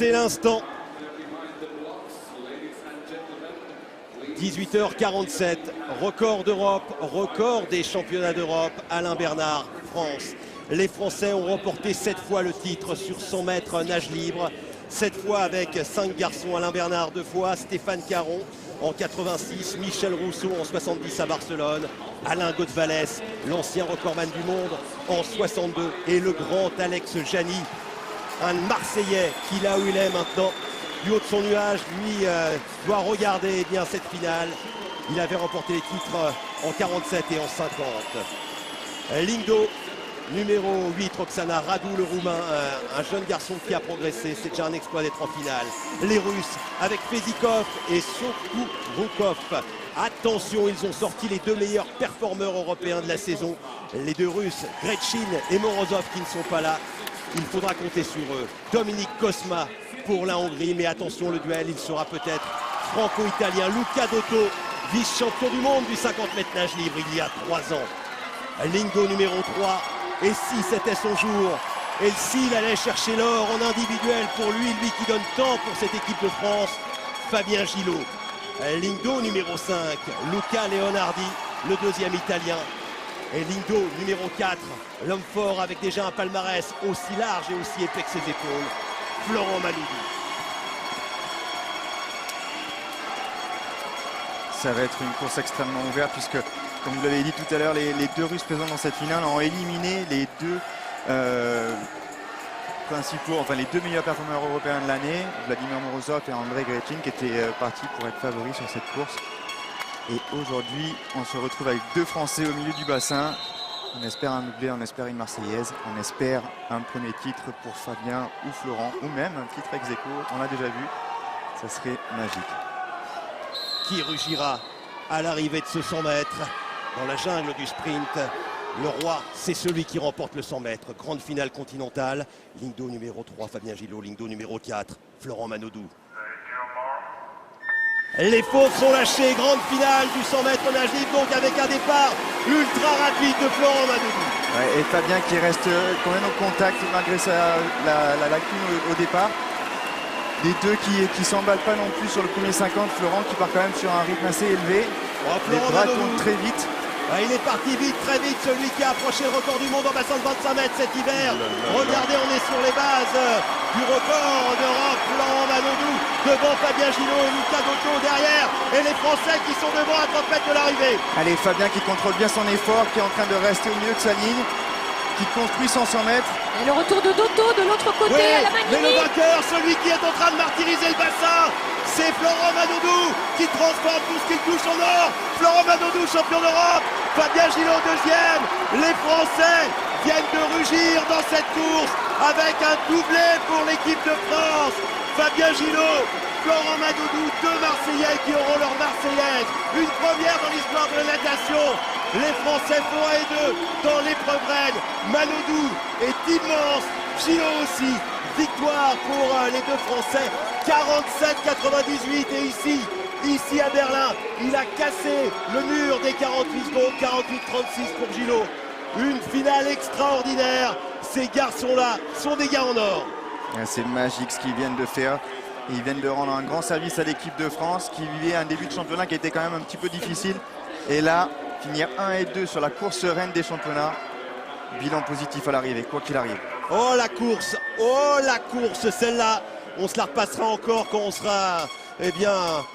C'est l'instant. 18h47, record d'Europe, record des championnats d'Europe. Alain Bernard, France. Les Français ont remporté 7 fois le titre sur 100 mètres nage libre. 7 fois avec 5 garçons. Alain Bernard 2 fois, Stéphane Caron en 86, Michel Rousseau en 70 à Barcelone, Alain Godvalès, l'ancien recordman du monde en 62 et le grand Alex Jani, un Marseillais qui là où il est maintenant, du haut de son nuage, lui doit regarder bien cette finale. Il avait remporté les titres en 47 et en 50. Lindo, numéro 8, Roxana Radu, le Roumain, un jeune garçon qui a progressé. C'est déjà un exploit d'être en finale. Les Russes avec Fezikov et Sokurukov. Attention, ils ont sorti les 2 meilleurs performeurs européens de la saison. Les 2 Russes, Gretchin et Morozov, qui ne sont pas là. Il faudra compter sur eux. Dominique Kosma pour la Hongrie. Mais attention, le duel, il sera peut-être franco-italien. Luca Dotto, vice-champion du monde du 50 mètres nage libre il y a 3 ans. Lingo numéro 3. Et si c'était son jour, et s'il allait chercher l'or en individuel pour lui qui donne tant pour cette équipe de France, Fabien Gillot. Lindo numéro 5, Luca Leonardi, le 2e italien. Et Lindo numéro 4, l'homme fort avec déjà un palmarès aussi large et aussi épais que ses épaules, Florent Manoudou. Ça va être une course extrêmement ouverte puisque, comme vous l'avez dit tout à l'heure, les 2 Russes présents dans cette finale ont éliminé les 2 principaux, enfin les 2 meilleurs performeurs européens de l'année, Vladimir Morozov et Andrei Gretchin, qui étaient partis pour être favoris sur cette course. Et aujourd'hui, on se retrouve avec 2 Français au milieu du bassin. On espère un doublé, on espère une Marseillaise, on espère un premier titre pour Fabien ou Florent, ou même un titre ex aequo, on l'a déjà vu, ça serait magique. Qui rugira à l'arrivée de ce 100 mètres dans la jungle du sprint? Le roi, c'est celui qui remporte le 100 mètres. Grande finale continentale. Lindo numéro 3, Fabien Gillot. Lindo numéro 4, Florent Manoudou. Les fauves sont lâchés. Grande finale du 100 mètres nage libre, donc avec un départ ultra rapide de Florent Manoudou. Ouais, et Fabien qui reste quand même au contact malgré la lacune au départ. Les 2 qui s'emballent pas non plus sur le premier 50. Florent qui part quand même sur un rythme assez élevé. Les bras tournent très vite. Il est parti vite, très vite, celui qui a approché le record du monde en bassin de 25 mètres cet hiver. Regardez, on est sur les bases du record d'Europe. Florent Manoudou devant Fabien Gillot et Luca Dotto derrière. Et les Français qui sont devant à 30 mètres de l'arrivée. Allez, Fabien qui contrôle bien son effort, qui est en train de rester au milieu de sa ligne, qui construit son 100 mètres. Et le retour de Dotto de l'autre côté, oui, à la main. Mais le vainqueur, celui qui est en train de martyriser le bassin, c'est Florent Manoudou qui transforme tout ce qu'il touche en or. Florent Manoudou, champion d'Europe. Fabien Gillot, 2e. Les Français viennent de rugir dans cette course avec un doublé pour l'équipe de France. Fabien Gillot, Florent Manoudou, 2 Marseillais qui auront leur Marseillaise. Une première dans l'histoire de la natation. Les Français font 1 et 2 dans l'épreuve reine. Manoudou est immense. Gillot aussi. Victoire pour les 2 Français. 47-98 et ici à Berlin, il a cassé le mur des 48 secondes. 48-36 pour Gillot. Une finale extraordinaire. Ces garçons-là sont des gars en or. C'est magique ce qu'ils viennent de faire. Ils viennent de rendre un grand service à l'équipe de France qui vivait un début de championnat qui était quand même un petit peu difficile. Et là, finir 1 et 2 sur la course reine des championnats. Bilan positif à l'arrivée, quoi qu'il arrive. Oh la course, celle-là, on se la repassera encore quand on sera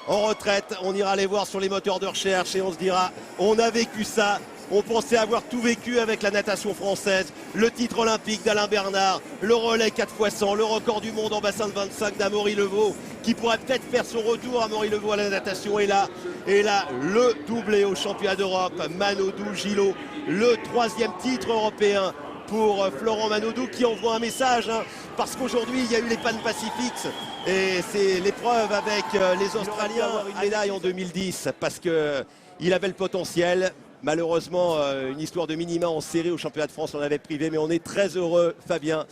en retraite. On ira les voir sur les moteurs de recherche et on se dira, on a vécu ça. On pensait avoir tout vécu avec la natation française, le titre olympique d'Alain Bernard, le relais 4x100, le record du monde en bassin de 25 d'Amaury Levaux, qui pourrait peut-être faire son retour à Amaury Levaux à la natation. Et là, le doublé au championnat d'Europe, Manoudou Gillot, le 3e titre européen pour Florent Manoudou qui envoie un message, parce qu'aujourd'hui il y a eu les pannes Pacifiques et c'est l'épreuve avec les Australiens, une médaille en 2010 parce qu'il avait le potentiel. Malheureusement, une histoire de minima en série au championnat de France, on avait privé, mais on est très heureux, Fabien,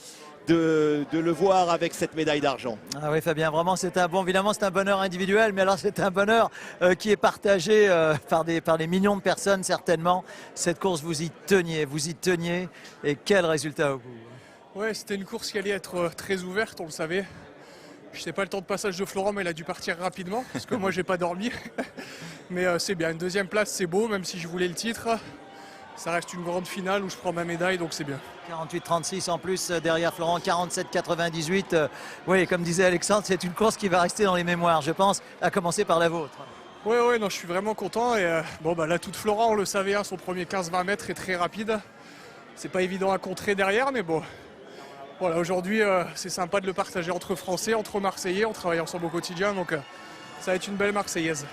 de le voir avec cette médaille d'argent. Ah oui, Fabien, vraiment évidemment c'est un bonheur individuel, mais alors c'est un bonheur qui est partagé par des millions de personnes certainement. Cette course, vous y teniez, et quel résultat au bout. Ouais, c'était une course qui allait être très ouverte, on le savait. Je sais pas le temps de passage de Florent, mais il a dû partir rapidement, parce que moi j'ai pas dormi. Mais c'est bien, une deuxième place c'est beau, même si je voulais le titre. Ça reste une grande finale où je prends ma médaille, donc c'est bien. 48-36 en plus derrière Florent, 47-98. Oui, comme disait Alexandre, c'est une course qui va rester dans les mémoires, je pense, à commencer par la vôtre. Oui, non, je suis vraiment content. Et l'atout de Florent, on le savait, hein, son premier 15-20 mètres est très rapide. C'est pas évident à contrer derrière, mais bon. Voilà, aujourd'hui, c'est sympa de le partager entre Français, entre Marseillais. On travaille ensemble au quotidien, donc ça va être une belle Marseillaise.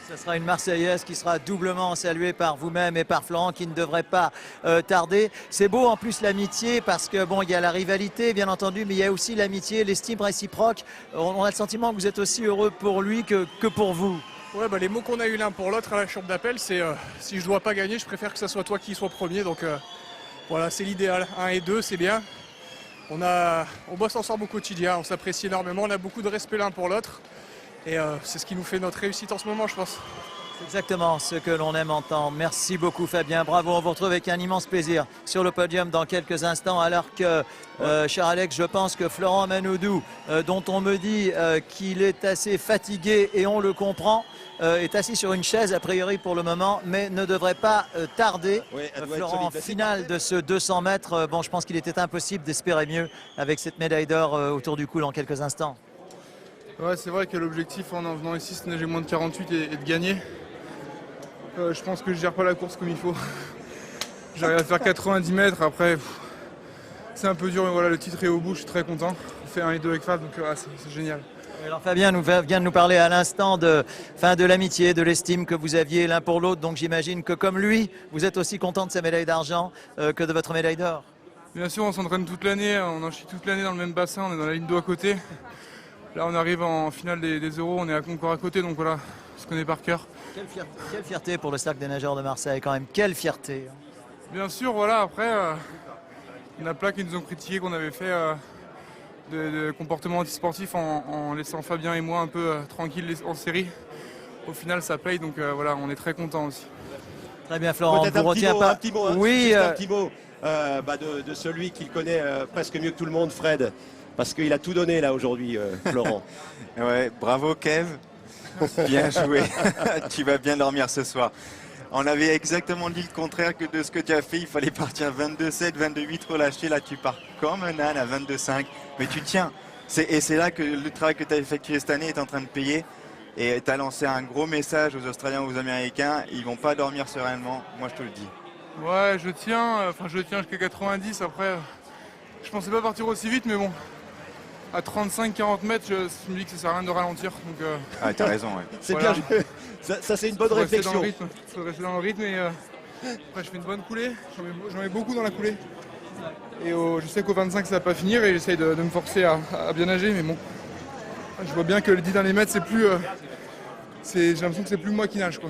Ce sera une Marseillaise qui sera doublement saluée par vous-même et par Florent qui ne devrait pas tarder. C'est beau en plus l'amitié parce que bon, il y a la rivalité bien entendu, mais il y a aussi l'amitié, l'estime réciproque. On a le sentiment que vous êtes aussi heureux pour lui que pour vous. Ouais, les mots qu'on a eu l'un pour l'autre à la chambre d'appel, c'est si je dois pas gagner, je préfère que ce soit toi qui sois premier. Donc voilà, c'est l'idéal. 1 et 2, c'est bien. On bosse ensemble au quotidien, on s'apprécie énormément, on a beaucoup de respect l'un pour l'autre. Et c'est ce qui nous fait notre réussite en ce moment, je pense. C'est exactement ce que l'on aime entendre. Merci beaucoup Fabien, bravo. On vous retrouve avec un immense plaisir sur le podium dans quelques instants. Alors que, cher Alex, je pense que Florent Manodou, dont on me dit qu'il est assez fatigué et on le comprend, est assis sur une chaise a priori pour le moment, mais ne devrait pas tarder. Oui, Florent, en finale de ce 200 mètres, bon, je pense qu'il était impossible d'espérer mieux avec cette médaille d'or autour du cou dans quelques instants. Ouais, c'est vrai que l'objectif en venant ici, c'est de nager moins de 48 et de gagner. Je pense que je gère pas la course comme il faut. J'arrive à faire 90 mètres, après c'est un peu dur, mais voilà, le titre est au bout, je suis très content. On fait 1 et 2 avec Fab, donc c'est génial. Alors Fabien vient de nous parler à l'instant de l'amitié, de l'estime que vous aviez l'un pour l'autre, donc j'imagine que comme lui, vous êtes aussi content de sa médaille d'argent que de votre médaille d'or. Bien sûr, on s'entraîne toute l'année, on en chie toute l'année dans le même bassin, on est dans la ligne d'eau à côté. Là, on arrive en finale des Euros, on est à Concorde à côté, donc voilà, on se connaît par cœur. Quelle fierté pour le Cercle des nageurs de Marseille, quand même, quelle fierté. Bien sûr, voilà, après, il y en a plein qui nous ont critiqué qu'on avait fait de comportements antisportifs en laissant Fabien et moi un peu tranquilles en série. Au final, ça paye, donc voilà, on est très contents aussi. Très bien, Florent, on ne vous retient pas. Un petit mot, oui, un petit mot de celui qu'il connaît presque mieux que tout le monde, Fred. Parce qu'il a tout donné là aujourd'hui, Florent. Ouais, bravo Kev, bien joué, tu vas bien dormir ce soir. On avait exactement dit le contraire que de ce que tu as fait, il fallait partir 22-7, 22-8 relâché, là tu pars comme un âne à 22-5, mais tu tiens. Et c'est là que le travail que tu as effectué cette année est en train de payer. Et tu as lancé un gros message aux Australiens, aux Américains, ils vont pas dormir sereinement, moi je te le dis. Ouais, je tiens jusqu'à 90, après je pensais pas partir aussi vite, mais bon. À 35-40 mètres, je me dis que ça sert à rien de ralentir. Donc, ah, t'as raison, ouais. C'est voilà. bien, ça c'est une bonne réflexion. Il faut rester dans le rythme et après je fais une bonne coulée. J'en mets beaucoup dans la coulée. Et je sais qu'au 25 ça va pas finir et j'essaye de me forcer à bien nager, mais bon. Je vois bien que le 10 derniers mètres, c'est plus. J'ai l'impression que c'est plus moi qui nage, quoi.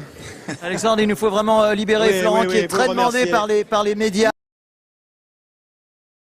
Alexandre, il nous faut vraiment libérer Florent qui est très demandé par les médias.